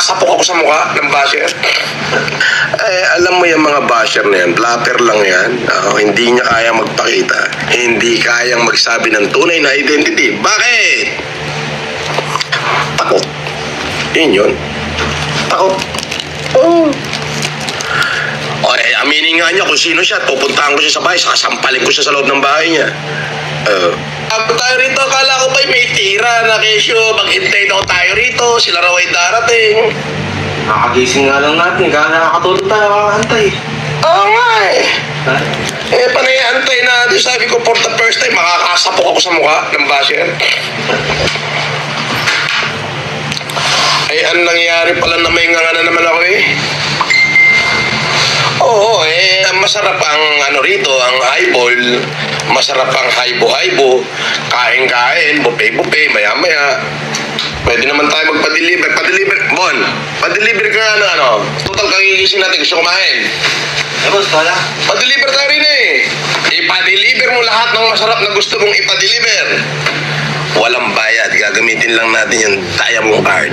makakasapok ako sa mukha ng basher. Alam mo yung mga basher na yan, blapper lang yan. Hindi niya kaya magpakita. Hindi kayang magsabi ng tunay na identity. Bakit? Takot. Yun. Takot. Aminin nga niya kung sino siya. Pupuntahan ko siya sa bahay, sasampalin ko siya sa loob ng bahay niya. Tayo rito, akala ko ba'y may tira na kesyo, maghintay daw tayo rito, sila raw ay darating. Nakagising nga lang natin, kaya nakakatulog tayo kakantay. Oo nga panay antay natin, sabi ko for the first time, makakasapok ako sa mukha ng basher. Ang nangyari pala na may nga na naman ako Oo, masarap ang rito, ang highball. Masarap ang haibo-haibo. Kain-kain, buffet-buffet, maya-maya. Pwede naman tayo magpa-deliver. Bon, pa-deliver ka nga total kagigising natin, gusto kumain. Boss, kala? Pa-deliver tayo rin ipa-deliver mo lahat ng masarap na gusto mong ipa-deliver. Walang bayad, gagamitin lang natin yung Diamond Card.